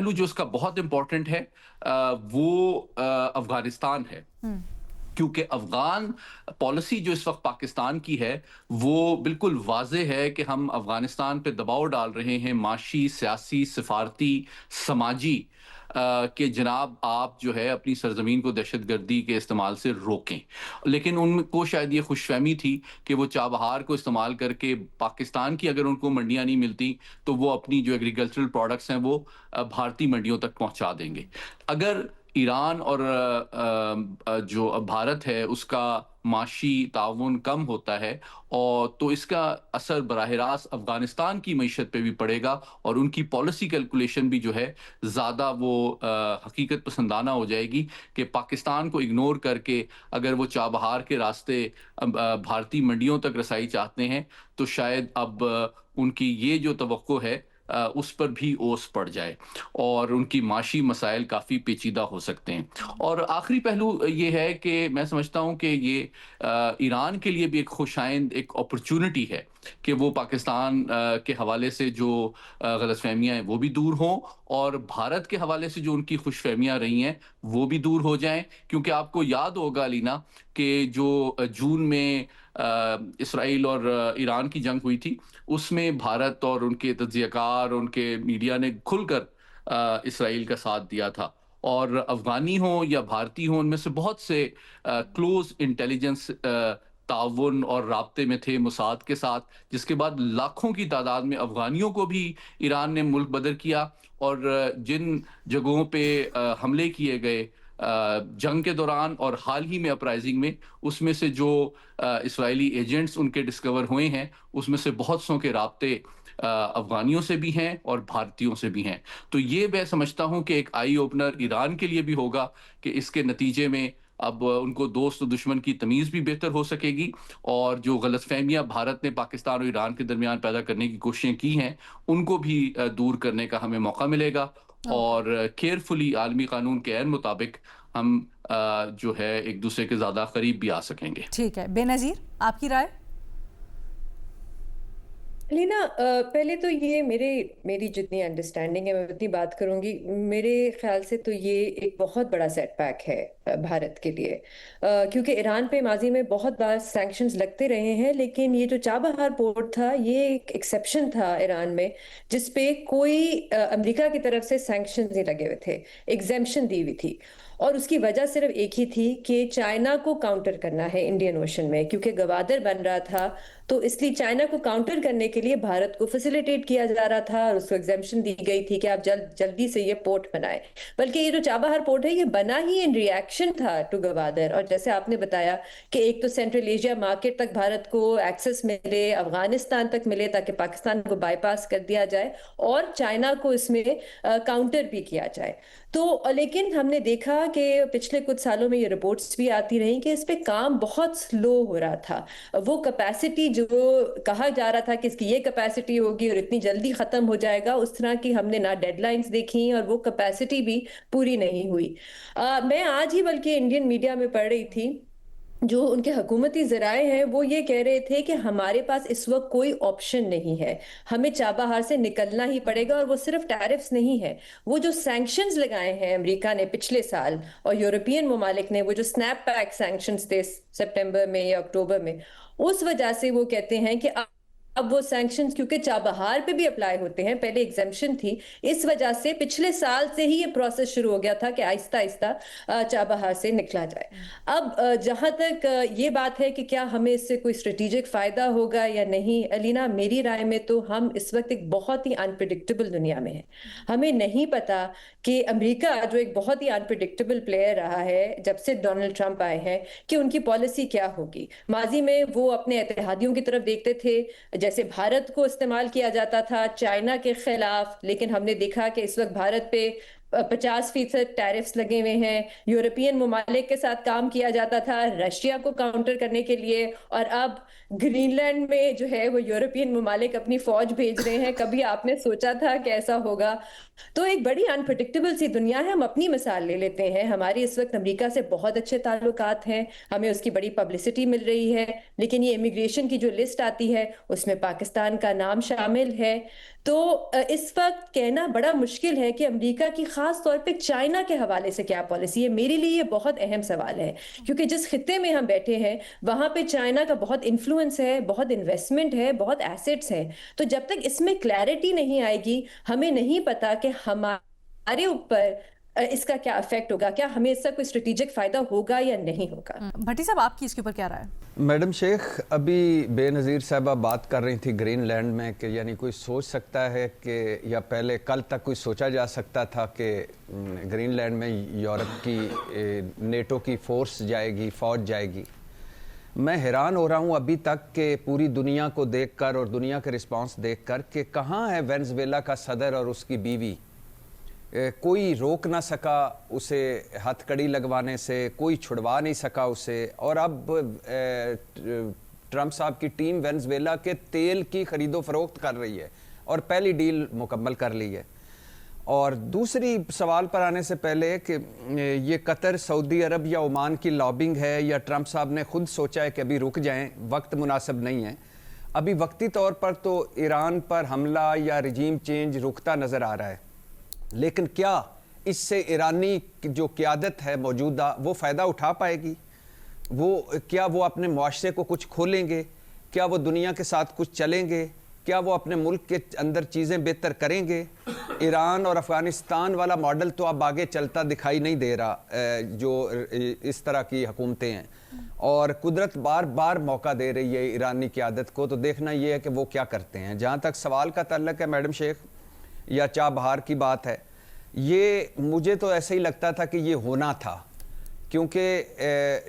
پہلو جو اس کا بہت امپورٹنٹ ہے وہ افغانستان ہے، کیونکہ افغان پالیسی جو اس وقت پاکستان کی ہے وہ بالکل واضح ہے کہ ہم افغانستان پہ دباؤ ڈال رہے ہیں، معاشی، سیاسی، سفارتی، سماجی، کہ جناب آپ جو ہے اپنی سرزمین کو دہشت گردی کے استعمال سے روکیں. لیکن ان کو شاید یہ خوش فہمی تھی کہ وہ چابہار کو استعمال کر کے پاکستان کی اگر ان کو منڈیاں نہیں ملتی تو وہ اپنی جو ایگریکلچرل پروڈکٹس ہیں وہ بھارتی منڈیوں تک پہنچا دیں گے. اگر ایران اور جو بھارت ہے اس کا معاشی تعاون کم ہوتا ہے اور تو اس کا اثر براہ راست افغانستان کی معیشت پہ بھی پڑے گا اور ان کی پالیسی کیلکولیشن بھی جو ہے زیادہ وہ حقیقت پسندانہ ہو جائے گی کہ پاکستان کو اگنور کر کے اگر وہ چابہار کے راستے بھارتی منڈیوں تک رسائی چاہتے ہیں تو شاید اب ان کی یہ جو توقع ہے اس پر بھی اوس پڑ جائے اور ان کی معاشی مسائل کافی پیچیدہ ہو سکتے ہیں. اور آخری پہلو یہ ہے کہ میں سمجھتا ہوں کہ یہ ایران کے لیے بھی ایک خوش آئند ایک اپرچونٹی ہے کہ وہ پاکستان کے حوالے سے جو غلط فہمیاں ہیں وہ بھی دور ہوں اور بھارت کے حوالے سے جو ان کی خوش فہمیاں رہی ہیں وہ بھی دور ہو جائیں. کیونکہ آپ کو یاد ہوگا لینا کہ جو جون میں اسرائیل اور ایران کی جنگ ہوئی تھی اس میں بھارت اور ان کے تجزیہ کار ان کے میڈیا نے کھل کر اسرائیل کا ساتھ دیا تھا اور افغانی ہوں یا بھارتی ہوں ان میں سے بہت سے کلوز انٹیلیجنس تعاون اور رابطے میں تھے موساد کے ساتھ، جس کے بعد لاکھوں کی تعداد میں افغانیوں کو بھی ایران نے ملک بدر کیا اور جن جگہوں پہ حملے کیے گئے جنگ کے دوران اور حال ہی میں اپرائزنگ میں اس میں سے جو اسرائیلی ایجنٹس ان کے ڈسکور ہوئے ہیں اس میں سے بہت سوں کے رابطے افغانیوں سے بھی ہیں اور بھارتیوں سے بھی ہیں. تو یہ میں سمجھتا ہوں کہ ایک آئی اوپنر ایران کے لیے بھی ہوگا کہ اس کے نتیجے میں اب ان کو دوست و دشمن کی تمیز بھی بہتر ہو سکے گی اور جو غلط فہمیاں بھارت نے پاکستان اور ایران کے درمیان پیدا کرنے کی کوششیں کی ہیں ان کو بھی دور کرنے کا ہمیں موقع ملے گا اور کیئرفلی عالمی قانون کے عین مطابق ہم جو ہے ایک دوسرے کے زیادہ قریب بھی آ سکیں گے. ٹھیک ہے بے نظیر آپ کی رائے؟ لینا پہلے تو یہ میری جتنی انڈرسٹینڈنگ ہے میں اتنی بات کروں گی. میرے خیال سے تو یہ ایک بہت بڑا سیٹ بیک ہے بھارت کے لیے کیونکہ ایران پہ ماضی میں بہت بار سینکشنز لگتے رہے ہیں لیکن یہ جو چابہار پورٹ تھا یہ ایک ایکسیپشن تھا ایران میں جس پہ کوئی امریکہ کی طرف سے سینکشنز نہیں لگے ہوئے تھے، ایگزیمپشن دی ہوئی تھی اور اس کی وجہ صرف ایک ہی تھی کہ چائنا کو کاؤنٹر کرنا ہے انڈین اوشن میں کیونکہ گوادر بن رہا تھا تو اس لیے چائنا کو کاؤنٹر کرنے کے لیے بھارت کو فیسیلیٹیٹ کیا جا رہا تھا اور اس کو ایگزیمپشن دی گئی تھی کہ آپ جلدی سے یہ پورٹ بنائیں. بلکہ یہ جو چابہار پورٹ ہے یہ بنا ہی ان ریئیکشن تھا ٹو گوادر اور جیسے آپ نے بتایا کہ ایک تو سینٹرل ایشیا مارکیٹ تک بھارت کو ایکسس ملے، افغانستان تک ملے تاکہ پاکستان کو بائی پاس کر دیا جائے اور چائنا کو اس میں کاؤنٹر بھی کیا جائے. تو لیکن ہم نے دیکھا کہ پچھلے کچھ سالوں میں یہ رپورٹس بھی آتی رہیں کہ اس پہ کام بہت سلو ہو رہا تھا. وہ کیپیسٹی جو کہا جا رہا تھا کہ اس کی یہ کیپیسٹی ہوگی اور اتنی جلدی ختم ہو جائے گا اس طرح کی ہم نے نہ ڈیڈ لائنز دیکھی اور وہ کیپیسٹی بھی پوری نہیں ہوئی. میں آج ہی بلکہ انڈین میڈیا میں پڑھ رہی تھی جو ان کے حکومتی ذرائع ہیں وہ یہ کہہ رہے تھے کہ ہمارے پاس اس وقت کوئی آپشن نہیں ہے، ہمیں چابہار سے نکلنا ہی پڑے گا. اور وہ صرف ٹیرفز نہیں ہے، وہ جو سینکشنز لگائے ہیں امریکہ نے پچھلے سال اور یورپین ممالک نے وہ جو سنیپ پیک سینکشنز تھے سپٹمبر میں یا اکتوبر میں اس وجہ سے وہ کہتے ہیں کہ اب وہ سینکشنز کیونکہ چابہار پہ بھی اپلائی ہوتے ہیں، پہلے ایگزیمپشن تھی، اس وجہ سے پچھلے سال سے ہی یہ پروسیس شروع ہو گیا تھا کہ آہستہ آہستہ چابہار سے نکلا جائے. اب جہاں تک یہ بات ہے کہ کیا ہمیں اس سے کوئی اسٹریٹجک فائدہ ہوگا یا نہیں، الینا میری رائے میں تو ہم اس وقت ایک بہت ہی انپریڈکٹیبل دنیا میں ہیں. ہمیں نہیں پتا کہ امریکہ جو ایک بہت ہی انپریڈکٹیبل پلیئر رہا ہے جب سے ڈونلڈ ٹرمپ آئے ہیں کہ ان کی پالیسی کیا ہوگی. ماضی میں وہ اپنے اتحادیوں کی طرف دیکھتے تھے، جیسے بھارت کو استعمال کیا جاتا تھا چائنا کے خلاف، لیکن ہم نے دیکھا کہ اس وقت بھارت پہ 50% ٹیرفز لگے ہوئے ہیں. یورپین ممالک کے ساتھ کام کیا جاتا تھا رشیا کو کاؤنٹر کرنے کے لیے اور اب گرین لینڈ میں جو ہے وہ یورپین ممالک اپنی فوج بھیج رہے ہیں. کبھی آپ نے سوچا تھا کہ ایسا ہوگا؟ تو ایک بڑی انپریڈکٹیبل سی دنیا ہے. ہم اپنی مثال لے لیتے ہیں، ہماری اس وقت امریکہ سے بہت اچھے تعلقات ہیں، ہمیں اس کی بڑی پبلسٹی مل رہی ہے، لیکن یہ امیگریشن کی جو لسٹ آتی ہے اس میں پاکستان کا نام شامل ہے. تو اس وقت کہنا بڑا مشکل ہے کہ امریکہ کی خاص طور پہ چائنا کے حوالے سے کیا پالیسی ہے. میرے لیے یہ بہت اہم سوال ہے کیونکہ جس خطے میں ہم بیٹھے ہیں وہاں پہ چائنا کا بہت انفلوئنس ہے, بہت انویسٹمنٹ ہے, بہت ایسٹس ہیں. تو جب تک اس میں کلیئرٹی نہیں آئے گی ہمیں نہیں پتا کہ ہمارے اوپر اس کا کیا افیکٹ ہوگا, کیا ہمیں اس سے کوئی اسٹریٹجک فائدہ ہوگا یا نہیں ہوگا. بھٹی صاحب آپ کی اس کے اوپر کیا رائے ہے؟ میڈم شیخ ابھی بے نظیر صاحبہ بات کر رہی تھی گرین لینڈ میں کہ یعنی کوئی سوچ سکتا ہے کہ یا پہلے کل تک کوئی سوچا جا سکتا تھا کہ گرین لینڈ میں یورپ کی نیٹو کی فورس جائے گی, فوج جائے گی. میں حیران ہو رہا ہوں ابھی تک کہ پوری دنیا کو دیکھ کر اور دنیا کے رسپانس دیکھ کر کہ کہاں ہے وینزویلا کا صدر اور اس کی بیوی. کوئی روک نہ سکا اسے ہتھ کڑی لگوانے سے, کوئی چھڑوا نہیں سکا اسے. اور اب ٹرمپ صاحب کی ٹیم وینزویلا کے تیل کی خرید و فروخت کر رہی ہے اور پہلی ڈیل مکمل کر لی ہے. اور دوسری سوال پر آنے سے پہلے کہ یہ قطر, سعودی عرب یا عمان کی لابنگ ہے یا ٹرمپ صاحب نے خود سوچا ہے کہ ابھی رک جائیں, وقت مناسب نہیں ہے. ابھی وقتی طور پر تو ایران پر حملہ یا رجیم چینج رکتا نظر آ رہا ہے, لیکن کیا اس سے ایرانی جو قیادت ہے موجودہ وہ فائدہ اٹھا پائے گی؟ کیا وہ اپنے معاشرے کو کچھ کھولیں گے؟ کیا وہ دنیا کے ساتھ کچھ چلیں گے؟ کیا وہ اپنے ملک کے اندر چیزیں بہتر کریں گے؟ ایران اور افغانستان والا ماڈل تو اب آگے چلتا دکھائی نہیں دے رہا جو اس طرح کی حکومتیں ہیں, اور قدرت بار بار موقع دے رہی ہے ایرانی قیادت کو. تو دیکھنا یہ ہے کہ وہ کیا کرتے ہیں. جہاں تک سوال کا تعلق ہے میڈم شیخ یا چاہ بہار کی بات ہے, یہ مجھے تو ایسے ہی لگتا تھا کہ یہ ہونا تھا, کیونکہ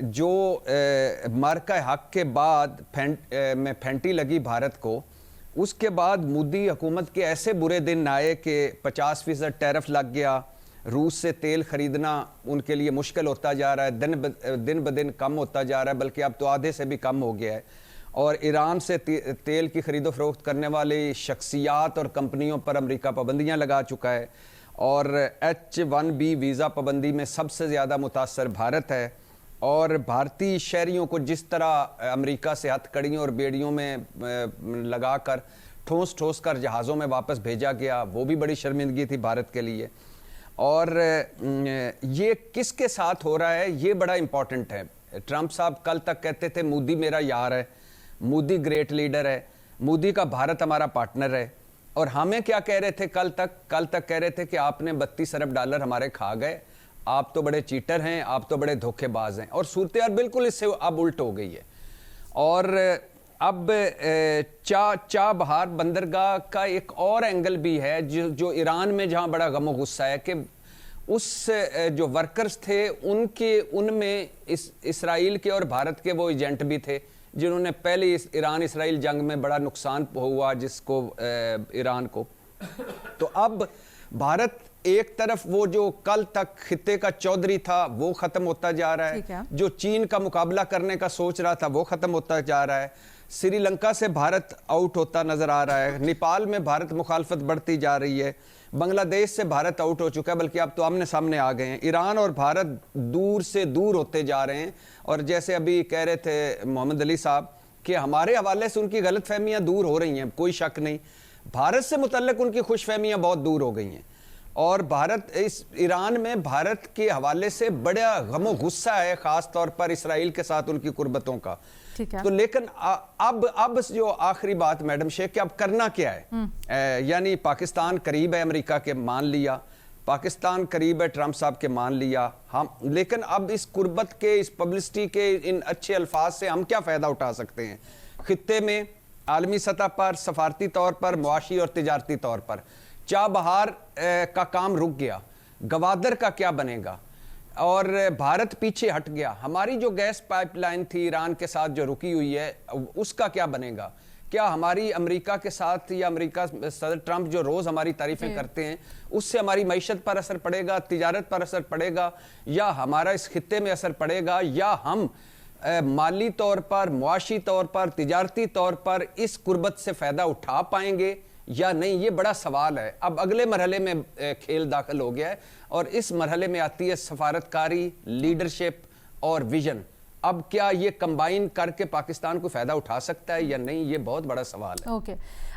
جو مارکہ حق کے بعد میں پھینٹی لگی بھارت کو, اس کے بعد مودی حکومت کے ایسے برے دن آئے کہ 50% ٹیرف لگ گیا, روس سے تیل خریدنا ان کے لیے مشکل ہوتا جا رہا ہے, دن بدن کم ہوتا جا رہا ہے, بلکہ اب تو آدھے سے بھی کم ہو گیا ہے. اور ایران سے تیل کی خرید و فروخت کرنے والی شخصیات اور کمپنیوں پر امریکہ پابندیاں لگا چکا ہے, اور H1B ویزا پابندی میں سب سے زیادہ متاثر بھارت ہے. اور بھارتی شہریوں کو جس طرح امریکہ سے ہتھ کڑیوں اور بیڑیوں میں لگا کر ٹھوس کر جہازوں میں واپس بھیجا گیا, وہ بھی بڑی شرمندگی تھی بھارت کے لیے. اور یہ کس کے ساتھ ہو رہا ہے یہ بڑا امپورٹنٹ ہے. ٹرمپ صاحب کل تک کہتے تھے مودی میرا یار ہے, مودی گریٹ لیڈر ہے, مودی کا بھارت ہمارا پارٹنر ہے. اور ہمیں کیا کہہ رہے تھے کل تک کہہ رہے تھے کہ آپ نے $32 ارب ہمارے کھا گئے, آپ تو بڑے چیٹر ہیں, آپ تو بڑے دھوکے باز ہیں. اور صورتحال بالکل اس سے اب الٹ ہو گئی ہے. اور اب چاہ بہار بندرگاہ کا ایک اور اینگل بھی ہے جو ایران میں جہاں بڑا غم و غصہ ہے کہ اس جو ورکرز تھے ان میں اسرائیل کے اور بھارت کے وہ ایجنٹ بھی تھے جنہوں نے پہلے ایران اسرائیل جنگ میں بڑا نقصان ہوا جس کو ایران کو. تو اب بھارت ایک طرف وہ جو کل تک خطے کا چودھری تھا وہ ختم ہوتا جا رہا ہے, جو چین کا مقابلہ کرنے کا سوچ رہا تھا وہ ختم ہوتا جا رہا ہے, سری لنکا سے بھارت آؤٹ ہوتا نظر آ رہا ہے, نیپال میں بھارت مخالفت بڑھتی جا رہی ہے, بنگلہ دیش سے بھارت آؤٹ ہو چکا ہے, بلکہ اب تو آمنے سامنے آ گئے ہیں. ایران اور بھارت دور سے دور ہوتے جا رہے ہیں. اور جیسے ابھی کہہ رہے تھے محمد علی صاحب کہ ہمارے حوالے سے ان کی غلط فہمیاں دور ہو رہی ہیں, کوئی شک نہیں. بھارت سے متعلق ان کی خوش فہمیاں بہت دور ہو گئی ہیں. اور ایران میں بھارت کے حوالے سے بڑا غم و غصہ ہے, خاص طور پر اسرائیل کے ساتھ ان کی قربتوں کا. تو لیکن اب جو آخری بات میڈم شیخ کہ اب کرنا کیا ہے, یعنی پاکستان قریب ہے امریکہ کے, مان لیا, پاکستان قریب ہے ٹرمپ صاحب کے, مان لیا ہم, لیکن اب اس قربت کے, اس پبلسٹی کے, ان اچھے الفاظ سے ہم کیا فائدہ اٹھا سکتے ہیں خطے میں, عالمی سطح پر, سفارتی طور پر, معاشی اور تجارتی طور پر. چاہ بہار کا کام رک گیا, گوادر کا کیا بنے گا, اور بھارت پیچھے ہٹ گیا. ہماری جو گیس پائپ لائن تھی ایران کے ساتھ جو رکی ہوئی ہے اس کا کیا بنے گا. کیا ہماری امریکہ کے ساتھ یا امریکہ صدر ٹرمپ جو روز ہماری تعریفیں کرتے ہیں اس سے ہماری معیشت پر اثر پڑے گا, تجارت پر اثر پڑے گا, یا ہمارا اس خطے میں اثر پڑے گا, یا ہم مالی طور پر, معاشی طور پر, تجارتی طور پر اس قربت سے فائدہ اٹھا پائیں گے یا نہیں. یہ بڑا سوال ہے. اب اگلے مرحلے میں کھیل داخل ہو گیا ہے, اور اس مرحلے میں آتی ہے سفارتکاری, لیڈرشپ اور ویژن. اب کیا یہ کمبائن کر کے پاکستان کو فائدہ اٹھا سکتا ہے یا نہیں, یہ بہت بڑا سوال ہے. اوکے,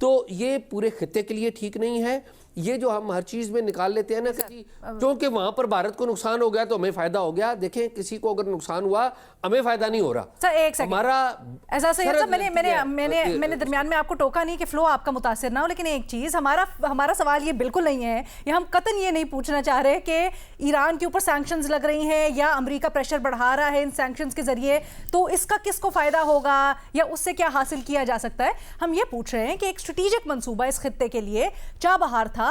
تو یہ پورے خطے کے لیے ٹھیک نہیں ہے. یہ جو ہم ہر چیز میں نکال لیتے ہیں نا کہ کیونکہ وہاں پر بھارت کو نقصان ہو گیا تو ہمیں فائدہ ہو گیا. دیکھیں کسی کو اگر نقصان ہوا ہمیں فائدہ نہیں ہو رہا. سر ایک سیکنڈ, ہمارا احساس میں نے درمیان میں آپ کو ٹوکا نہیں کہ فلو آپ کا متاثر نہ ہو, لیکن ایک چیز, ہمارا سوال یہ بالکل نہیں ہے, یا ہم قطعاً یہ نہیں پوچھنا چاہ رہے کہ ایران کے اوپر سینکشنز لگ رہی ہیں یا امریکہ پریشر بڑھا رہا ہے ان سینکشنز کے ذریعے تو اس کا کس کو فائدہ ہوگا یا اس سے کیا حاصل کیا جا سکتا ہے. ہم یہ پوچھ رہے ہیں کہ ایک اسٹریٹجک منصوبہ اس خطے کے لیے چابہار تھا,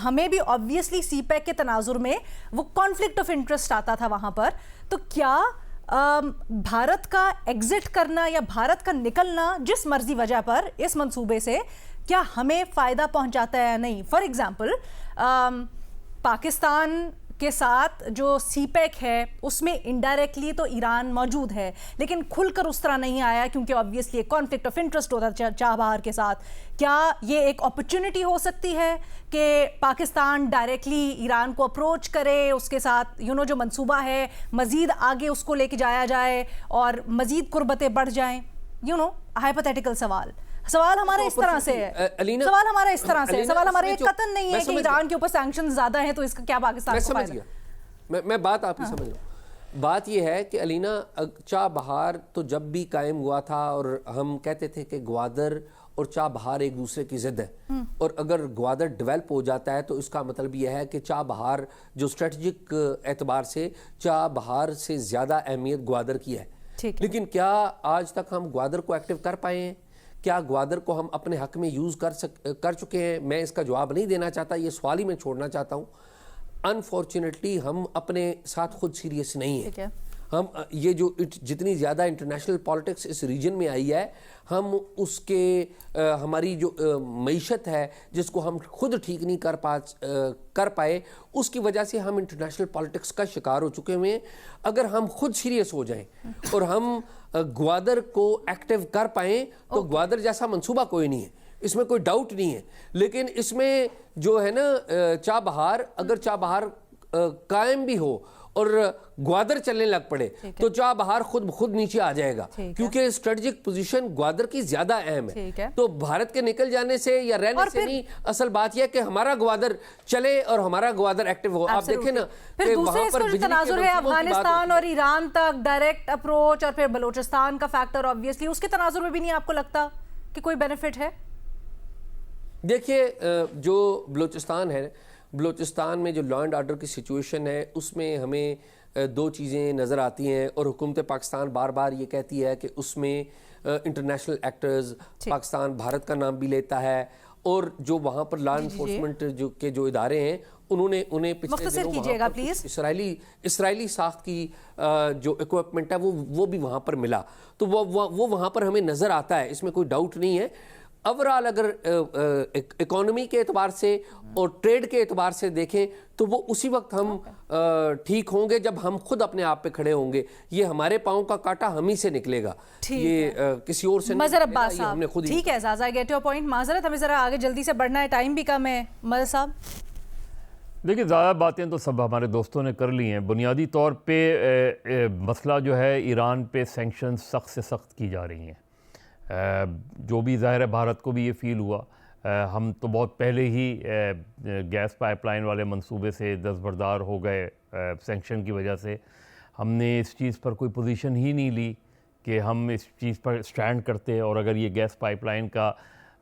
ہمیں بھی آبویسلی سی پیک کے تناظر میں وہ کانفلکٹ آف انٹرسٹ آتا تھا وہاں پر, تو کیا بھارت کا ایگزٹ کرنا یا بھارت کا نکلنا جس مرضی وجہ پر اس منصوبے سے کیا ہمیں فائدہ پہنچاتا ہے یا نہیں؟ فار ایگزامپل پاکستان کے ساتھ جو سی پیک ہے اس میں انڈائریکٹلی تو ایران موجود ہے لیکن کھل کر اس طرح نہیں آیا کیونکہ آبویسلی ایک کانفلکٹ آف انٹرسٹ ہوتا ہے چابہار کے ساتھ. کیا یہ ایک اپرچونٹی ہو سکتی ہے کہ پاکستان ڈائریکٹلی ایران کو اپروچ کرے, اس کے ساتھ جو منصوبہ ہے مزید آگے اس کو لے کے جایا جائے اور مزید قربتیں بڑھ جائیں؟ ہائپوتھیٹیکل سوال ہمارا اس طرح سے ہے, سوال ہمارا یہ قطعاً نہیں ہے کہ ایران کے اوپر سینکشن زیادہ ہیں تو اس کا کیا پاکستان کو فائدہ؟ میں بات آپ کی سمجھ لوں. بات یہ ہے کہ علینا چابہار تو جب بھی قائم ہوا تھا اور ہم کہتے تھے کہ گوادر اور چابہار ایک دوسرے کی ضد ہے, اور اگر گوادر ڈیولپ ہو جاتا ہے تو اس کا مطلب یہ ہے کہ چابہار جو اسٹریٹجک اعتبار سے چابہار سے زیادہ اہمیت گوادر کی ہے. لیکن کیا آج تک ہم گوادر کو ایکٹیو کر پائے ہیں؟ کیا گوادر کو ہم اپنے حق میں یوز کر چکے ہیں؟ میں اس کا جواب نہیں دینا چاہتا, یہ سوال ہی میں چھوڑنا چاہتا ہوں. انفارچونیٹلی ہم اپنے ساتھ خود سیریس نہیں ہیں. ہم یہ جو جتنی زیادہ انٹرنیشنل پالیٹکس اس ریجن میں آئی ہے, ہم اس کے ہماری جو معیشت ہے جس کو ہم خود ٹھیک نہیں کر پائے, اس کی وجہ سے ہم انٹرنیشنل پالیٹکس کا شکار ہو چکے ہوئے ہیں. اگر ہم خود سیریس ہو جائیں اور ہم گوادر کو ایکٹیو کر پائیں تو گوادر جیسا منصوبہ کوئی نہیں ہے, اس میں کوئی ڈاؤٹ نہیں ہے. لیکن اس میں جو ہے نا چابہار, اگر چابہار قائم بھی ہو اور گوادر چلنے لگ پڑے تو چابہار خود نیچے آ جائے گا, کیونکہ اسٹریٹجک پوزیشن گوادر کی زیادہ اہم ہے. تو بھارت کے نکل جانے سے یا رہنے سے نہیں, اصل بات یہ ہے کہ ہمارا گوادر چلے اور ہمارا گوادر ایکٹیو ہو. آپ دیکھیں نا پھر دوسرے اس کو جو تناظر ہے افغانستان اور ایران تک ڈائریکٹ اپروچ, اور پھر بلوچستان کا فیکٹر آبویسلی, اس کے تناظر میں بھی نہیں آپ کو لگتا کہ کوئی بینیفٹ ہے؟ دیکھیے جو بلوچستان ہے, بلوچستان میں جو لا اینڈ آرڈر کی سچویشن ہے اس میں ہمیں دو چیزیں نظر آتی ہیں, اور حکومت پاکستان بار بار یہ کہتی ہے کہ اس میں انٹرنیشنل ایکٹرز, پاکستان بھارت کا نام بھی لیتا ہے, اور جو وہاں پر لا انفورسمنٹ جو ادارے ہیں انہیں پچھلے دنوں اسرائیلی ساخت کی جو اکوپمنٹ ہے وہ بھی وہاں پر ملا, تو وہ وہاں پر ہمیں نظر آتا ہے, اس میں کوئی ڈاؤٹ نہیں ہے. اوورال اگر اکانومی کے اعتبار سے اور ٹریڈ کے اعتبار سے دیکھیں تو وہ اسی وقت ہم ٹھیک ہوں گے جب ہم خود اپنے آپ پہ کھڑے ہوں گے. یہ ہمارے پاؤں کا کانٹا ہم ہی سے نکلے گا, یہ کسی اور سے نہیں مظہر عباس نکلے گا, یہ ہم نے خود ہی. ٹھیک ہے زازا, گیٹ یور پوائنٹ. معذرت, ہمیں ذرا آگے جلدی سے بڑھنا ہے, ٹائم بھی کم ہے. مظہر صاحب دیکھیں, زیادہ باتیں تو سب ہمارے دوستوں نے کر لی ہیں. بنیادی طور پہ مسئلہ جو ہے ایران پہ سینکشن سخت سے سخت کی جا رہی ہیں, جو بھی ظاہر ہے بھارت کو بھی یہ فیل ہوا. ہم تو بہت پہلے ہی گیس پائپ لائن والے منصوبے سے دستبردار ہو گئے سینکشن کی وجہ سے. ہم نے اس چیز پر کوئی پوزیشن ہی نہیں لی کہ ہم اس چیز پر سٹینڈ کرتے, اور اگر یہ گیس پائپ لائن کا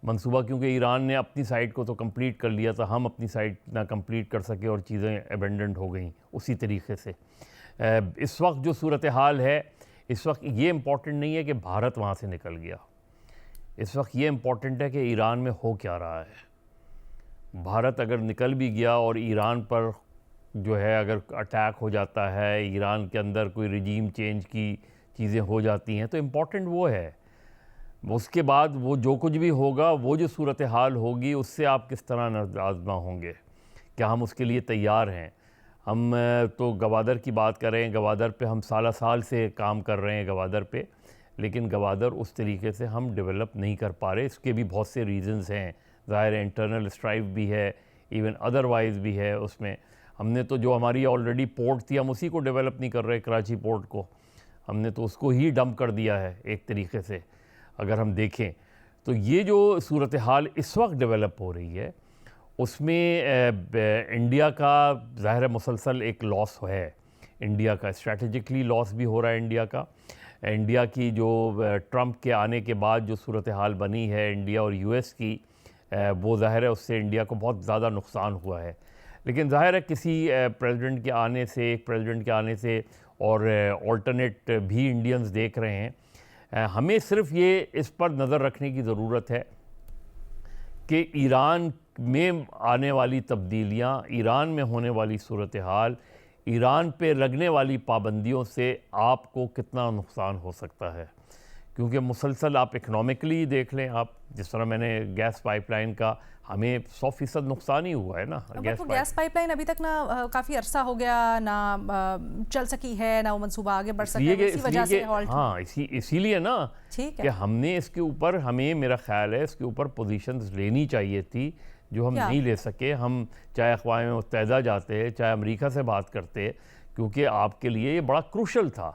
منصوبہ, کیونکہ ایران نے اپنی سائٹ کو تو کمپلیٹ کر لیا تھا, ہم اپنی سائٹ نہ کمپلیٹ کر سکے اور چیزیں ابینڈنڈ ہو گئیں اسی طریقے سے. اس وقت جو صورتحال ہے, اس وقت یہ امپورٹنٹ نہیں ہے کہ بھارت وہاں سے نکل گیا, اس وقت یہ امپورٹنٹ ہے کہ ایران میں ہو کیا رہا ہے. بھارت اگر نکل بھی گیا اور ایران پر جو ہے اگر اٹیک ہو جاتا ہے, ایران کے اندر کوئی رجیم چینج کی چیزیں ہو جاتی ہیں, تو امپورٹنٹ وہ ہے. اس کے بعد وہ جو کچھ بھی ہوگا, وہ جو صورتحال ہوگی, اس سے آپ کس طرح آزما ہوں گے, کیا ہم اس کے لیے تیار ہیں. ہم تو گوادر کی بات کر رہے ہیں, گوادر پہ ہم سال سے کام کر رہے ہیں گوادر پہ, لیکن گوادر اس طریقے سے ہم ڈیولپ نہیں کر پا رہے. اس کے بھی بہت سے ریزنز ہیں, ظاہر ہے انٹرنل اسٹرائف بھی ہے, ایون ادروائز بھی ہے. اس میں ہم نے تو جو ہماری آلریڈی پورٹ تھی, ہم اسی کو ڈیولپ نہیں کر رہے. کراچی پورٹ کو ہم نے تو اس کو ہی ڈمپ کر دیا ہے ایک طریقے سے اگر ہم دیکھیں. تو یہ جو صورتحال اس وقت ڈیولپ ہو رہی ہے اس میں انڈیا کا ظاہر مسلسل ایک لاس ہے، انڈیا کا اسٹریٹجکلی لاس بھی ہو رہا ہے انڈیا کا. انڈیا کی جو ٹرمپ کے آنے کے بعد جو صورتحال بنی ہے انڈیا اور یو ایس کی، وہ ظاہر ہے اس سے انڈیا کو بہت زیادہ نقصان ہوا ہے. لیکن ظاہر ہے کسی پریزیڈنٹ کے آنے سے، ایک پریزیڈنٹ کے آنے سے اور آلٹرنیٹ بھی انڈینز دیکھ رہے ہیں. ہمیں صرف یہ اس پر نظر رکھنے کی ضرورت ہے کہ ایران میں آنے والی تبدیلیاں، ایران میں ہونے والی صورتحال، ایران پہ لگنے والی پابندیوں سے آپ کو کتنا نقصان ہو سکتا ہے. کیونکہ مسلسل آپ اکنامکلی دیکھ لیں، آپ جس طرح میں نے گیس پائپ لائن کا، ہمیں 100% نقصان ہی ہوا ہے نا. گیس پائپ لائن ابھی تک نہ کافی عرصہ ہو گیا نہ چل سکی ہے، نہ وہ منصوبہ آگے بڑھ سکتا ہے، اسی وجہ سے ہاں اسی لیے نا کہ ہم نے اس کے اوپر، ہمیں میرا خیال ہے اس کے اوپر پوزیشنز لینی چاہیے تھی جو ہم نہیں لے سکے. ہم چاہے اقوام متحدہ جاتے، چاہے امریکہ سے بات کرتے، کیونکہ آپ کے لیے یہ بڑا کروشل تھا.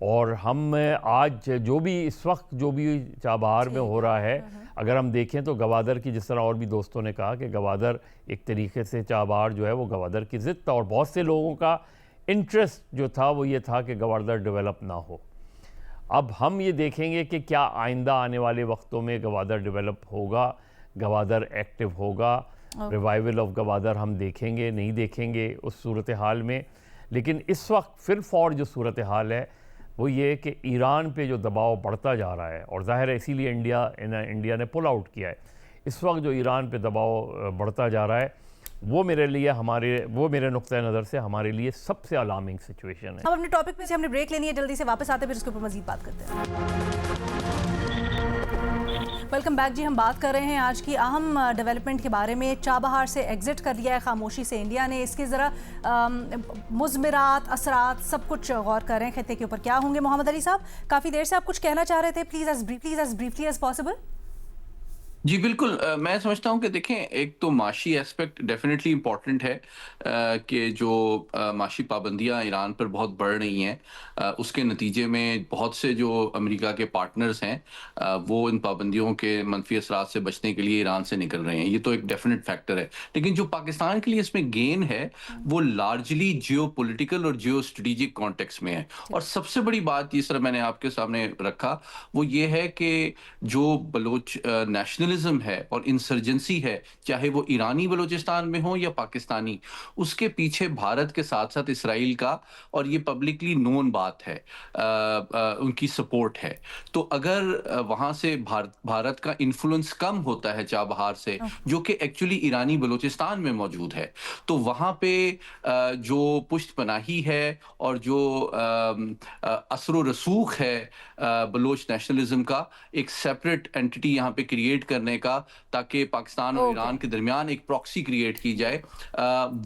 اور ہم آج جو بھی اس وقت جو بھی چابہار میں ہو رہا ہے، اگر ہم دیکھیں تو گوادر کی، جس طرح اور بھی دوستوں نے کہا کہ گوادر ایک طریقے سے چابہار جو ہے وہ گوادر کی ضد تھا، اور بہت سے لوگوں کا انٹرسٹ جو تھا وہ یہ تھا کہ گوادر ڈیولپ نہ ہو. اب ہم یہ دیکھیں گے کہ کیا آئندہ آنے والے وقتوں میں گوادر ڈیولپ ہوگا، گوادر ایکٹیو ہوگا، ریوائیول آف گوادر ہم دیکھیں گے نہیں دیکھیں گے اس صورتحال میں. لیکن اس وقت فی الفور جو صورتحال ہے وہ یہ کہ ایران پہ جو دباؤ بڑھتا جا رہا ہے، اور ظاہر ہے اسی لیے انڈیا نے پل آؤٹ کیا ہے. اس وقت جو ایران پہ دباؤ بڑھتا جا رہا ہے وہ میرے لیے وہ میرے نقطۂ نظر سے ہمارے لیے سب سے الارمنگ سچویشن ہے. ہم اپنے ٹاپک میں سے ہم نے بریک لینی ہے، جلدی سے واپس آتے ہیں پھر اس کے اوپر مزید بات کرتے ہیں. ویلکم بیک جی. ہم بات کر رہے ہیں آج کی اہم ڈیولپمنٹ کے بارے میں. چابہار سے ایگزٹ کر لیا ہے خاموشی سے انڈیا نے. اس کے ذرا مضمرات، اثرات، سب کچھ غور کر رہے ہیں خطے کے اوپر کیا ہوں گے. محمد علی صاحب کافی دیر سے آپ کچھ کہنا چاہ رہے تھے، please as briefly as possible. جی بالکل، میں سمجھتا ہوں کہ دیکھیں ایک تو معاشی ایسپیکٹ ڈیفینیٹلی امپورٹنٹ ہے کہ جو معاشی پابندیاں ایران پر بہت بڑھ رہی ہیں، اس کے نتیجے میں بہت سے جو امریکہ کے پارٹنرز ہیں وہ ان پابندیوں کے منفی اثرات سے بچنے کے لیے ایران سے نکل رہے ہیں. یہ تو ایک ڈیفینیٹ فیکٹر ہے. لیکن جو پاکستان کے لیے اس میں گین ہے وہ لارجلی جیو پولیٹیکل اور جیو اسٹریٹجک کانٹیکس میں ہے. اور سب سے بڑی بات جس طرح میں نے آپ کے سامنے رکھا وہ یہ ہے کہ جو بلوچ نیشنل ہے اور انسرجنسی ہے، چاہے وہ ایرانی بلوچستان میں ہو یا پاکستانی، اس کے پیچھے بھارت کے ساتھ ساتھ اسرائیل کا، اور یہ پبلکلی نون بات ہے، ان کی سپورٹ ہے. تو اگر وہاں سے بھارت کا انفلوئنس کم ہوتا ہے چابہار سے، جو کہ ایکچولی ایرانی بلوچستان میں موجود ہے، تو وہاں پہ جو پشت پناہی ہے اور جو اثر و رسوخ ہے بلوچ نیشنلزم کا، ایک سیپریٹ اینٹی یہاں پہ کریٹ کرنے کا، تاکہ پاکستان اور ایران کے درمیان ایک پراکسی کریٹ کی جائے،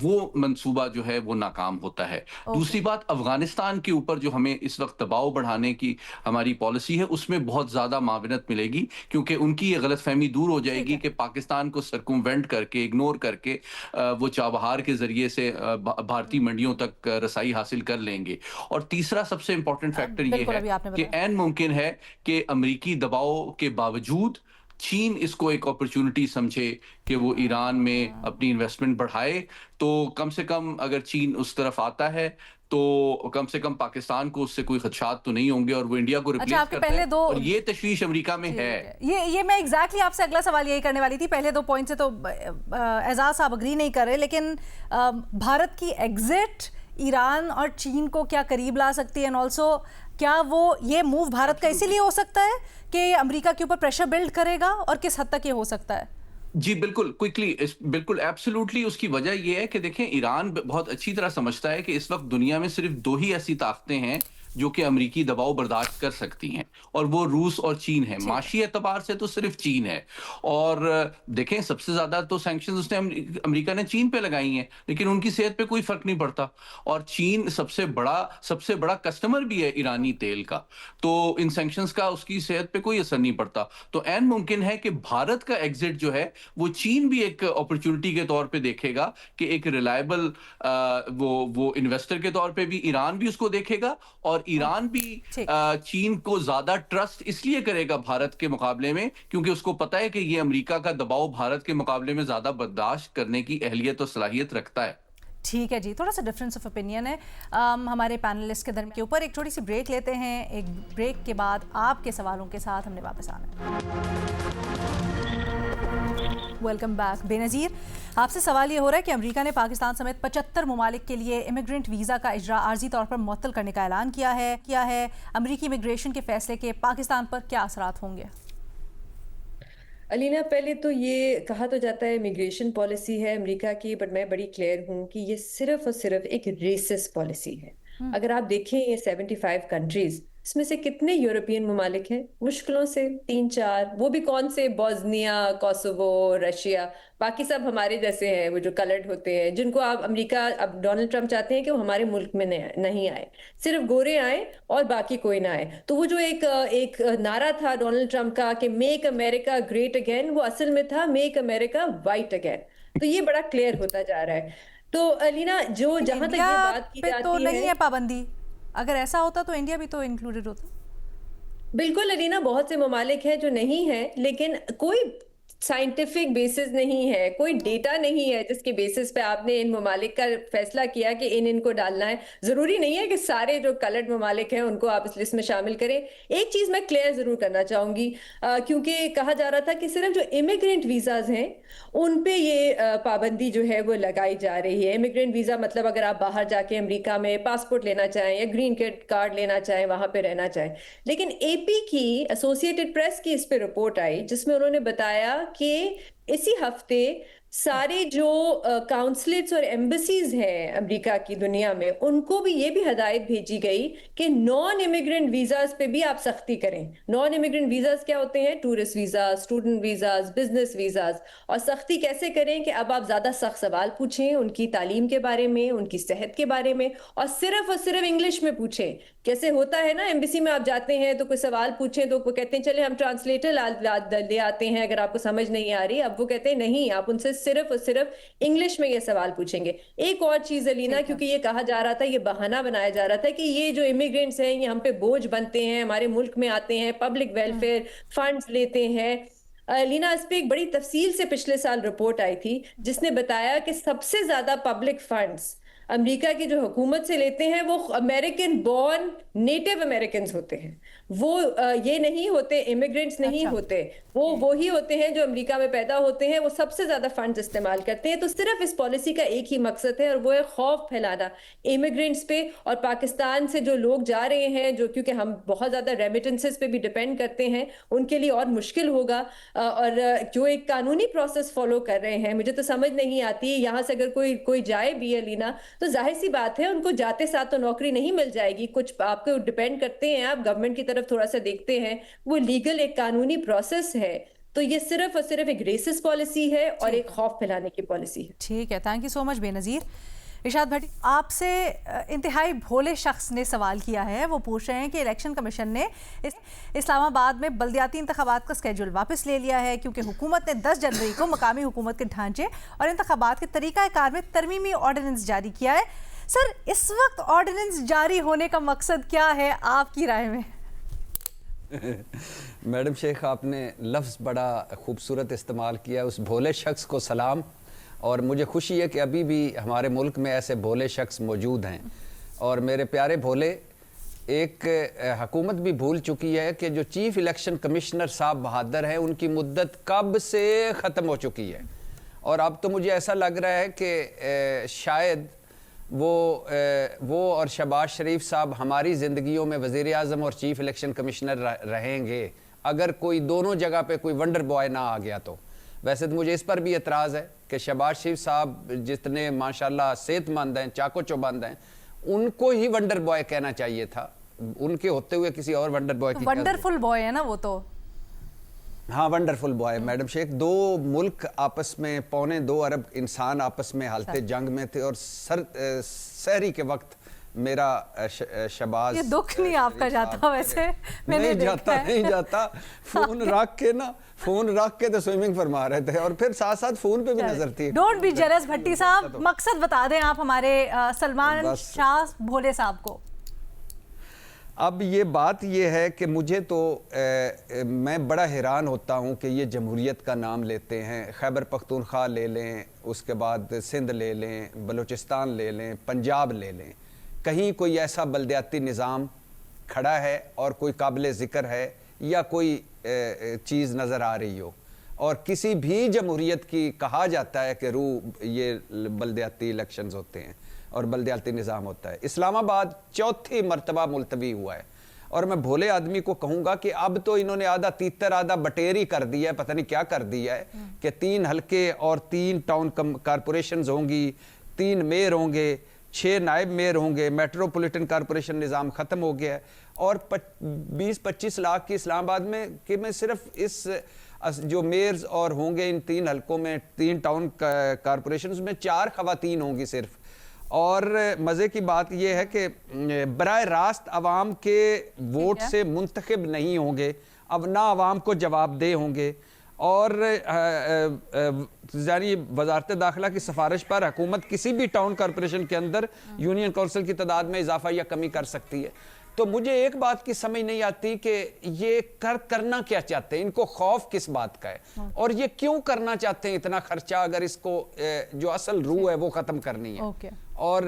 وہ منصوبہ جو ہے وہ ناکام ہوتا ہے. دوسری بات، افغانستان کے اوپر جو ہمیں اس وقت دباؤ بڑھانے کی ہماری پالیسی ہے اس میں بہت زیادہ معاونت ملے گی، کیونکہ ان کی یہ غلط فہمی دور ہو جائے گی کہ پاکستان کو سرکموینٹ کر کے، اگنور کر کے وہ چابہار کے ذریعے سے بھارتی منڈیوں تک رسائی حاصل کر لیں گے. اور تیسرا سب سے امپورٹنٹ فیکٹر یہ ہے کہ عین ممکن ہے کہ امریکی دباؤ کے باوجود چین اس کو ایک اپرچونٹی سمجھے کہ وہ ایران میں اپنی انویسٹمنٹ بڑھائے. تو کم سے کم اگر چین اس طرف آتا ہے تو کم سے کم پاکستان کو اس سے کوئی خدشات تو نہیں ہوں گے، اور وہ انڈیا کو ریپلیس کرتا ہے، اور یہ تشویش امریکہ میں ہے. یہ میں ایگزیکٹلی آپ سے اگلا سوال یہی کرنے والی تھی. پہلے دو پوائنٹ سے تو اعزاز صاحب اگری نہیں کر رہے، لیکن بھارت کی ایگزٹ ایران اور چین کو کیا قریب لا سکتی ہے، اینڈ آلسو کیا وہ یہ موو بھارت کا اسی لیے ہو سکتا ہے کہ امریکہ کے اوپر پریشر بلڈ کرے گا، اور کس حد تک یہ ہو سکتا ہے؟ جی بالکل، کوئکلی، بالکل ایبسولوٹلی. اس کی وجہ یہ ہے کہ دیکھیں ایران بہت اچھی طرح سمجھتا ہے کہ اس وقت دنیا میں صرف دو ہی ایسی طاقتیں ہیں جو کہ امریکی دباؤ برداشت کر سکتی ہیں، اور وہ روس اور چین ہے. معاشی اعتبار سے تو صرف چین ہے. اور دیکھیں سب سے زیادہ تو سینکشنز اس نے امریکہ نے چین پہ لگائی ہیں، لیکن ان کی صحت پہ کوئی فرق نہیں پڑتا. اور چین سب سے بڑا کسٹمر بھی ہے ایرانی تیل کا، تو ان سینکشنز کا اس کی صحت پہ کوئی اثر نہیں پڑتا. تو عین ممکن ہے کہ بھارت کا ایگزٹ جو ہے وہ چین بھی ایک اپرچونٹی کے طور پہ دیکھے گا، کہ ایک ریلائبل وہ انویسٹر کے طور پہ بھی ایران بھی اس کو دیکھے گا، اور اور ایران بھی چین کو زیادہ ٹرسٹ اس لیے کرے گا بھارت کے مقابلے میں کیونکہ اس کو پتا ہے کہ یہ امریکہ کا دباؤ بھارت کے مقابلے میں زیادہ برداشت کرنے کی اہلیت اور صلاحیت رکھتا ہے. ٹھیک ہے جی, تھوڑا سا ڈفرینس آف اوپینین ہے ہمارے پینلسٹ کے درمیان کے اوپر. ایک چھوٹی سی بریک لیتے ہیں, ایک بریک کے بعد آپ کے سوالوں کے ساتھ ہم نے واپس آنا ہے. Welcome back. بے نظیر, آپ سے سوال یہ ہو رہا ہے کہ امریکہ نے پاکستان سمیت 75 ممالک کے لیے امیگرنٹ ویزا کا اجرا عارضی طور پر معطل کرنے کا اعلان کیا ہے. امریکی امیگریشن کے فیصلے کے پاکستان پر کیا اثرات ہوں گے؟ علینا, پہلے تو یہ کہا تو جاتا ہے امیگریشن پالیسی ہے امریکہ کی, بٹ میں بڑی کلیئر ہوں کہ یہ صرف اور صرف ایک ریسس پالیسی ہے. اگر آپ دیکھیں یہ 75 کنٹریز, اس میں سے کتنے یورپین ممالک ہیں؟ مشکلوں سے 3-4, وہ بھی کون سے؟ بوسنیا, کوسوو, رشیا, باقی سب ہمارے جیسے ہیں, وہ جو کلرڈ ہوتے ہیں, جن کو آپ امریکہ, اب ڈونلڈ ٹرمپ چاہتے ہیں کہ وہ ہمارے ملک میں نہیں آئے, صرف گورے آئیں اور باقی کوئی نہ آئے. تو وہ جو ایک نعرہ تھا ڈونلڈ ٹرمپ کا کہ میک امریکہ گریٹ اگین, وہ اصل میں تھا میک امریکہ وائٹ اگین. تو یہ بڑا کلیئر ہوتا جا رہا ہے. تو علینا, جو جہاں تک یہ بات کی جاتی تو نہیں ہے پابندی, اگر ایسا ہوتا تو انڈیا بھی تو انکلوڈڈ ہوتا. بالکل علینا, بہت سے ممالک ہیں جو نہیں ہیں, لیکن کوئی سائنٹیفک بیسس نہیں ہے, کوئی ڈیٹا نہیں ہے جس کے بیسس پہ آپ نے ان ممالک کا فیصلہ کیا کہ ان کو ڈالنا ہے. ضروری نہیں ہے کہ سارے جو کلرڈ ممالک ہیں ان کو آپ اس لسٹ میں شامل کریں. ایک چیز میں کلیئر ضرور کرنا چاہوں گی, کیونکہ کہا جا رہا تھا کہ صرف جو امیگرنٹ ویزاز ہیں ان پہ یہ پابندی جو ہے وہ لگائی جا رہی ہے. امیگرنٹ ویزا مطلب اگر آپ باہر جا کے امریکہ میں پاسپورٹ لینا چاہیں یا گرین کارڈ لینا چاہیں, وہاں پہ رہنا چاہیں. لیکن اے پی کی ایسوسیٹڈ پریس کی اس پہ رپورٹ آئی جس میں انہوں نے بتایا کہ اسی ہفتے سارے جو کاؤنسلیٹس اور ایمبیسیز ہیں امریکہ کی دنیا میں, ان کو بھی یہ بھی ہدایت بھیجی گئی کہ نان امیگرنٹ ویزاز پہ بھی آپ سختی کریں. نان امیگرنٹ ویزاز کیا ہوتے ہیں؟ Tourist visas, student visas, business visas. اور سختی کیسے کریں کہ اب آپ زیادہ سخت سوال پوچھیں ان کی تعلیم کے بارے میں, ان کی صحت کے بارے میں, اور صرف انگلش میں پوچھیں. کیسے ہوتا ہے نا, ایمبیسی میں آپ جاتے ہیں تو کوئی سوال پوچھیں تو وہ کہتے ہیں چلے ہم ٹرانسلیٹر لے آتے ہیں اگر آپ کو سمجھ نہیں آ رہی. اب وہ کہتے ہیں نہیں, آپ ان سے صرف انگلش میں یہ سوال پوچھیں گے. ایک اور چیز علینا, کیونکہ یہ کہا جا رہا تھا, یہ بہانہ بنایا جا رہا تھا کہ یہ جو امیگرینٹس ہیں یہ ہم پہ بوجھ بنتے ہیں, ہمارے ملک میں آتے ہیں, پبلک ویلفیئر فنڈز لیتے ہیں. لینا, اس پہ ایک بڑی تفصیل سے پچھلے سال رپورٹ آئی تھی جس نے بتایا کہ سب سے زیادہ پبلک فنڈز امریکہ کی جو حکومت سے لیتے ہیں وہ امریکن بورن نیٹو امریکنز ہوتے ہیں. وہ یہ نہیں ہوتے, امیگرینٹس نہیں ہوتے, وہ وہی ہوتے ہیں جو امریکہ میں پیدا ہوتے ہیں. وہ سب سے زیادہ فنڈز استعمال کرتے ہیں. تو صرف اس پالیسی کا ایک ہی مقصد ہے اور وہ ہے خوف پھیلانا امیگرینٹس پہ. اور پاکستان سے جو لوگ جا رہے ہیں, جو کیونکہ ہم بہت زیادہ ریمیٹنسز پہ بھی ڈیپینڈ کرتے ہیں, ان کے لیے اور مشکل ہوگا. اور جو ایک قانونی پروسیس فالو کر رہے ہیں, مجھے تو سمجھ نہیں آتی یہاں سے اگر کوئی جائے بھی علینا, تو ظاہر سی بات ہے ان کو جاتے ساتھ تو نوکری نہیں مل جائے گی. کچھ آپ کو ڈیپینڈ کرتے ہیں, آپ گورنمنٹ کی طرف تھوڑا سا دیکھتے ہیں, وہ لیگل ایک قانونی پروسیس ہے. تو یہ صرف اور صرف ایک ریسس پالیسی ہے اور ایک خوف پھیلانے کی پالیسی ہے. ٹھیک ہے, تھینک یو سو مچ بے نظیر. ارشاد بھٹی, آپ سے انتہائی بھولے شخص نے سوال کیا ہے. وہ پوچھ رہے ہیں کہ الیکشن کمیشن نے اسلام آباد میں بلدیاتی انتخابات کا اسکیڈول واپس لے لیا ہے کیونکہ حکومت نے 10 جنوری کو مقامی حکومت کے ڈھانچے اور انتخابات کے طریقہ کار میں ترمیمی آرڈیننس جاری کیا ہے. سر, اس وقت آرڈیننس جاری ہونے کا مقصد کیا ہے آپ کی رائے میں؟ میڈم شیخ, آپ نے لفظ بڑا خوبصورت استعمال کیا. اس بھولے شخص کو سلام, اور مجھے خوشی ہے کہ ابھی بھی ہمارے ملک میں ایسے بھولے شخص موجود ہیں. اور میرے پیارے بھولے, ایک حکومت بھی بھول چکی ہے کہ جو چیف الیکشن کمشنر صاحب بہادر ہیں ان کی مدت کب سے ختم ہو چکی ہے. اور اب تو مجھے ایسا لگ رہا ہے کہ شاید وہ اور شہباز شریف صاحب ہماری زندگیوں میں وزیر اعظم اور چیف الیکشن کمشنر رہیں گے اگر کوئی دونوں جگہ پہ کوئی ونڈر بوائے نہ آ گیا تو. ویسے تو مجھے اس پر بھی اعتراض ہے کہ شہباز شریف صاحب جتنے ماشاءاللہ صحت مند ہیں, چاقو چوبند ہیں, ان کو ہی ونڈر بوائے کہنا چاہیے تھا. ان کے ہوتے ہوئے کسی اور ونڈر بوائے کی ونڈرفل بوائے ہے نا وہ تو. ہاں, ونڈرفل بوائے. میڈم شیخ, 2 ملک آپس میں 2.25 ارب انسان آپس میں حالت جنگ میں تھے, اور سحری کے وقت میرا شہباز, یہ دکھ نہیں آپ کا جاتا ویسے, نہیں جاتا. فون رکھ کے تو سوئمنگ فرما رہے تھے, اور پھر ساتھ ساتھ فون پہ بھی نظر تھی. ڈونٹ بی جیلس بھٹی صاحب, مقصد بتا دیں آپ ہمارے سلمان شاہ بھولے صاحب کو. اب یہ بات یہ ہے کہ مجھے تو میں بڑا حیران ہوتا ہوں کہ یہ جمہوریت کا نام لیتے ہیں. خیبر پختونخوا لے لیں, اس کے بعد سندھ لے لیں, بلوچستان لے لیں, پنجاب لے لیں, کہیں کوئی ایسا بلدیاتی نظام کھڑا ہے اور کوئی قابل ذکر ہے یا کوئی چیز نظر آ رہی ہو؟ اور کسی بھی جمہوریت کی کہا جاتا ہے کہ یہ بلدیاتی الیکشنز ہوتے ہیں اور بلدیاتی نظام ہوتا ہے. اسلام آباد چوتھی مرتبہ ملتوی ہوا ہے, اور میں بھولے آدمی کو کہوں گا کہ اب تو انہوں نے آدھا تیتر آدھا بٹیری کر دیا ہے, پتہ نہیں کیا کر دیا ہے, کہ 3 حلقے اور 3 ٹاؤن کارپوریشنز ہوں گی, 3 میئر ہوں گے, 6 نائب میئر ہوں گے, میٹروپولیٹن کارپوریشن نظام ختم ہو گیا ہے, اور 20-25 لاکھ کی اسلام آباد میں کہ میں صرف اس جو میئرز اور ہوں گے ان 3 حلقوں میں 3 ٹاؤن کارپوریشنز میں 4 خواتین ہوں گی صرف. اور مزے کی بات یہ ہے کہ براہ راست عوام کے ووٹ سے منتخب نہیں ہوں گے, اب نہ عوام کو جواب دہ ہوں گے, اور یعنی وزارت داخلہ کی سفارش پر حکومت کسی بھی ٹاؤن کارپوریشن کے اندر یونین کونسل کی تعداد میں اضافہ یا کمی کر سکتی ہے. تو مجھے ایک بات کی سمجھ نہیں آتی کہ یہ کرنا کیا چاہتے ہیں, ان کو خوف کس بات کا ہے, اور یہ کیوں کرنا چاہتے ہیں اتنا خرچہ اگر اس کو جو اصل روح ہے وہ ختم کرنی ہے. اور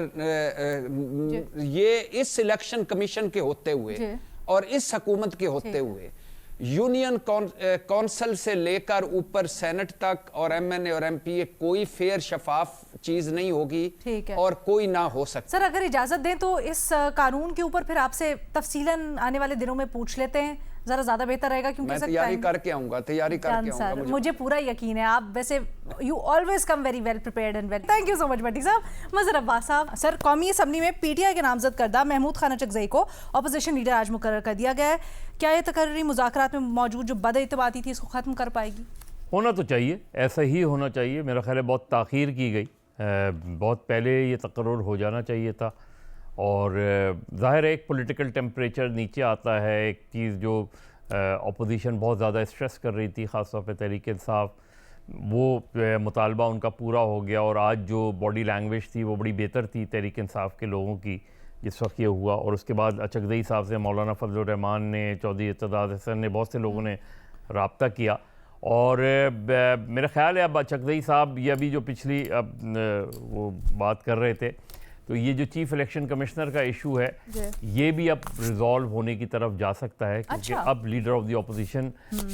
یہ اس الیکشن کمیشن کے ہوتے ہوئے اور اس حکومت کے ہوتے ہوئے یونین کونسل سے لے کر اوپر سینٹ تک اور ایم این اے اور ایم پی اے کوئی فیئر شفاف چیز نہیں ہوگی اور کوئی نہ ہو سکتا. سر اگر اجازت دیں تو اس قانون کے اوپر پھر آپ سے تفصیلاً آنے والے دنوں میں پوچھ لیتے ہیں, ذرا زیادہ بہتر رہے گا, کیونکہ میں تیاری کر کے آؤں گا. مجھے پورا یقین ہے آپ ویسے you always come very well prepared and well. Thank you so much بٹی صاحب. مظہر عباس صاحب, سر قومی اسمبلی میں پی ٹی آئی کے نامزد کردہ محمود خان اچکزئی کو اپوزیشن لیڈر آج مقرر کر دیا گیا ہے. کیا یہ تقرری مذاکرات میں موجود جو بد اعتمادی تھی اس کو ختم کر پائے گی؟ ہونا تو چاہیے, ایسا ہی ہونا چاہیے. میرا خیال ہے بہت تاخیر کی گئی, بہت پہلے یہ تقرر ہو جانا چاہیے تھا. اور ظاہر ہے ایک پولیٹیکل ٹیمپریچر نیچے آتا ہے, ایک چیز جو اپوزیشن بہت زیادہ اسٹریس کر رہی تھی, خاص طور پہ تحریک انصاف, وہ مطالبہ ان کا پورا ہو گیا. اور آج جو باڈی لینگویج تھی وہ بڑی بہتر تھی تحریک انصاف کے لوگوں کی جس وقت یہ ہوا. اور اس کے بعد اچکزئی صاحب سے مولانا فضل الرحمان نے, چودھری ارتداد حسن نے, بہت سے لوگوں نے رابطہ کیا. اور میرا خیال ہے اب اچکزئی صاحب یہ ابھی جو پچھلی وہ بات کر رہے تھے, تو یہ جو چیف الیکشن کمشنر کا ایشو ہے یہ بھی اب ریزالو ہونے کی طرف جا سکتا ہے, کیونکہ اب لیڈر آف دی اپوزیشن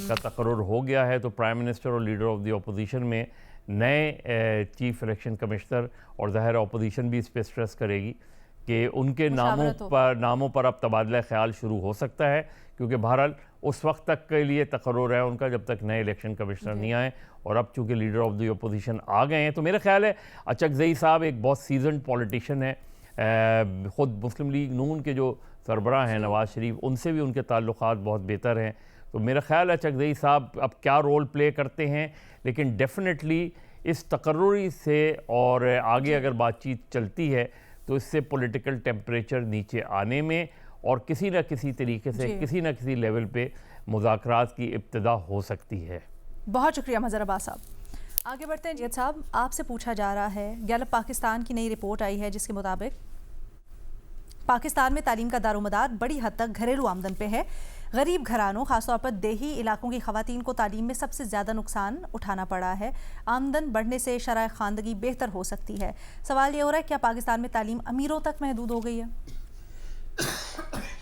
کا تقرر ہو گیا ہے. تو پرائم منسٹر اور لیڈر آف دی اپوزیشن میں نئے چیف الیکشن کمشنر, اور ظاہر اپوزیشن بھی اس پہ اسٹریس کرے گی کہ ان کے ناموں پر اب تبادلہ خیال شروع ہو سکتا ہے, کیونکہ بہرحال اس وقت تک کے لیے تقرر ہے ان کا جب تک نئے الیکشن کمشنر نہیں آئے. اور اب چونکہ لیڈر آف دی اپوزیشن آ گئے ہیں, تو میرا خیال ہے اچکزئی صاحب ایک بہت سیزنڈ پولیٹیشین ہے. خود مسلم لیگ نون کے جو سربراہ ہیں نواز شریف, ان سے بھی ان کے تعلقات بہت بہتر ہیں. تو میرا خیال ہے اچکزئی صاحب اب کیا رول پلے کرتے ہیں, لیکن ڈیفینیٹلی اس تقرری سے اور آگے اگر بات چیت چلتی ہے تو اس سے پولیٹیکل ٹیمپریچر نیچے آنے میں اور کسی نہ کسی طریقے سے کسی نہ کسی لیول پہ مذاکرات کی ابتدا ہو سکتی ہے. بہت شکریہ مظہر عباس صاحب. آگے بڑھتے ہیں. جیت صاحب, آپ سے پوچھا جا رہا ہے, گیلپ پاکستان کی نئی رپورٹ آئی ہے جس کے مطابق پاکستان میں تعلیم کا دار و مدار بڑی حد تک گھریلو آمدن پہ ہے. غریب گھرانوں خاص طور پر دیہی علاقوں کی خواتین کو تعلیم میں سب سے زیادہ نقصان اٹھانا پڑا ہے. آمدن بڑھنے سے شرح خواندگی بہتر ہو سکتی ہے. سوال یہ ہو رہا ہے کیا پاکستان میں تعلیم امیروں تک محدود ہو گئی ہے؟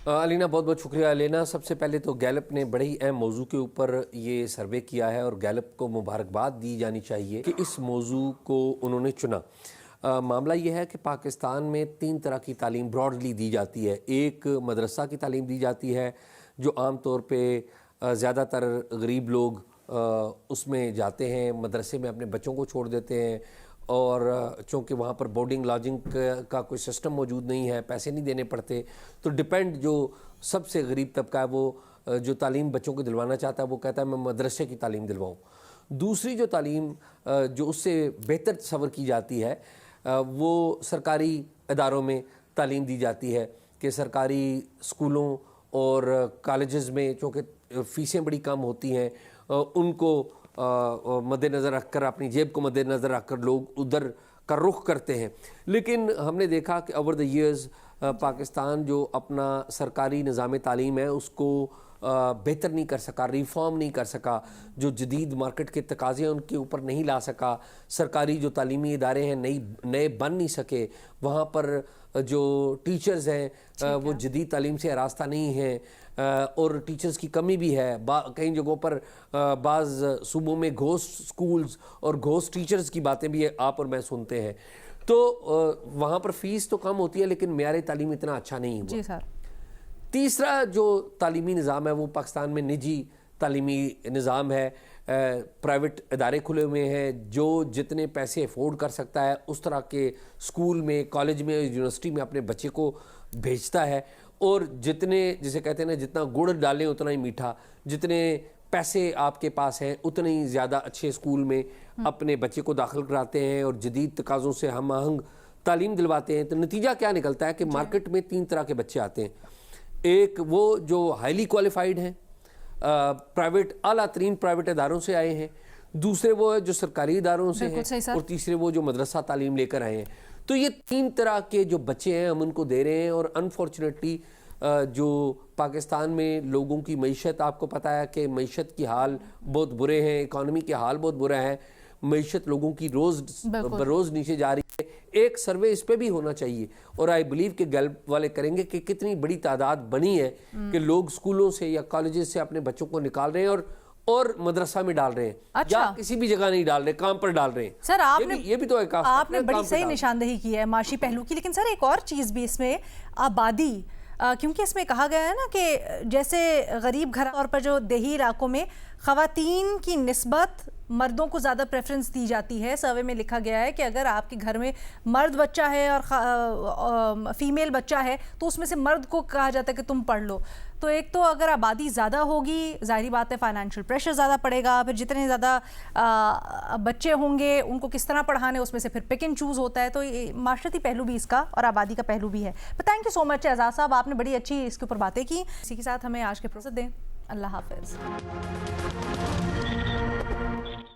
علینا بہت بہت شکریہ. علینا, سب سے پہلے تو گیلپ نے بڑے ہی اہم موضوع کے اوپر یہ سروے کیا ہے, اور گیلپ کو مبارکباد دی جانی چاہیے کہ اس موضوع کو انہوں نے چنا. معاملہ یہ ہے کہ پاکستان میں 3 طرح کی تعلیم براڈلی دی جاتی ہے. ایک مدرسہ کی تعلیم دی جاتی ہے جو عام طور پہ زیادہ تر غریب لوگ اس میں جاتے ہیں, مدرسے میں اپنے بچوں کو چھوڑ دیتے ہیں, اور چونکہ وہاں پر بورڈنگ لاجنگ کا کوئی سسٹم موجود نہیں ہے, پیسے نہیں دینے پڑتے, تو ڈپینڈ جو سب سے غریب طبقہ ہے وہ جو تعلیم بچوں کو دلوانا چاہتا ہے وہ کہتا ہے میں مدرسے کی تعلیم دلواؤں. دوسری جو تعلیم جو اس سے بہتر تصور کی جاتی ہے وہ سرکاری اداروں میں تعلیم دی جاتی ہے, کہ سرکاری اسکولوں اور کالجز میں چونکہ فیسیں بڑی کم ہوتی ہیں, ان کو مد نظر رکھ کر, اپنی جیب کو مد نظر رکھ کر لوگ ادھر کا رخ کرتے ہیں. لیکن ہم نے دیکھا کہ اوور دا ایئرز پاکستان جو اپنا سرکاری نظام تعلیم ہے اس کو بہتر نہیں کر سکا، ریفارم نہیں کر سکا، جو جدید مارکیٹ کے تقاضے ہیں ان کے اوپر نہیں لا سکا، سرکاری جو تعلیمی ادارے ہیں نئے بن نہیں سکے، وہاں پر جو ٹیچرز ہیں وہ جدید تعلیم سے آراستہ نہیں ہیں، اور ٹیچرز کی کمی بھی ہے، کئی جگہوں پر بعض صوبوں میں گھوسٹ سکولز اور گھوسٹ ٹیچرز کی باتیں بھی آپ اور میں سنتے ہیں، تو وہاں پر فیس تو کم ہوتی ہے لیکن معیار تعلیم اتنا اچھا نہیں ہوا۔ جی سر۔ تیسرا جو تعلیمی نظام ہے وہ پاکستان میں نجی تعلیمی نظام ہے، پرائیویٹ ادارے کھلے ہوئے ہیں، جو جتنے پیسے افورڈ کر سکتا ہے اس طرح کے اسکول میں، کالج میں، یونیورسٹی میں اپنے بچے کو بھیجتا ہے، اور جتنے جسے کہتے ہیں نا جتنا گڑ ڈالیں اتنا ہی میٹھا، جتنے پیسے آپ کے پاس ہیں اتنے ہی زیادہ اچھے اسکول میں اپنے بچے کو داخل کراتے ہیں اور جدید تقاضوں سے ہم آہنگ تعلیم دلواتے ہیں۔ تو نتیجہ کیا نکلتا ہے کہ مارکیٹ میں 3 طرح کے بچے آتے ہیں، ایک وہ جو ہائیلی کوالیفائیڈ ہیں، پرائیویٹ اعلیٰ ترین پرائیویٹ اداروں سے آئے ہیں، دوسرے وہ جو سرکاری اداروں سے ہیں، اور تیسرے وہ جو مدرسہ تعلیم لے کر آئے ہیں۔ تو یہ 3 طرح کے جو بچے ہیں ہم ان کو دے رہے ہیں، اور انفارچونیٹلی جو پاکستان میں لوگوں کی معیشت، آپ کو پتہ ہے کہ معیشت کی حال بہت برے ہیں، اکانومی کے حال بہت برا ہے، معیشت لوگوں کی روز بروز نیچے جا رہی ہے۔ ایک سروے اس پہ بھی ہونا چاہیے، اور آئی بلیو کہ گیلپ والے کریں گے کہ کتنی بڑی تعداد بنی ہے کہ لوگ اسکولوں سے یا کالجز سے اپنے بچوں کو نکال رہے ہیں اور مدرسہ میں ڈال رہے ہیں، یا کسی بھی جگہ نہیں ڈال رہے، کام پر ڈال رہے ہیں۔ سر یہ بھی تو ایک آپ نے بڑی صحیح نشاندہی کی ہے معاشی پہلو کی، لیکن سر ایک اور چیز بھی اس میں آبادی، کیونکہ اس میں کہا گیا ہے نا کہ جیسے غریب گھر طور پر جو دیہی علاقوں میں خواتین کی نسبت مردوں کو زیادہ پریفرنس دی جاتی ہے، سروے میں لکھا گیا ہے کہ اگر آپ کے گھر میں مرد بچہ ہے اور فیمیل بچہ ہے تو اس میں سے مرد کو کہا جاتا ہے کہ تم پڑھ لو۔ تو ایک تو اگر آبادی زیادہ ہوگی ظاہری بات ہے فائنینشیل پریشر زیادہ پڑے گا، پھر جتنے زیادہ بچے ہوں گے ان کو کس طرح پڑھانے، اس میں سے پھر پک اینڈ چوز ہوتا ہے، تو معاشرتی پہلو بھی اس کا اور آبادی کا پہلو بھی ہے۔ تھینک یو سو مچ اعزاز صاحب، آپ نے بڑی اچھی اس کے اوپر باتیں کی۔ اسی کے ساتھ ہمیں آج کے فرصت دیں، اللہ حافظ۔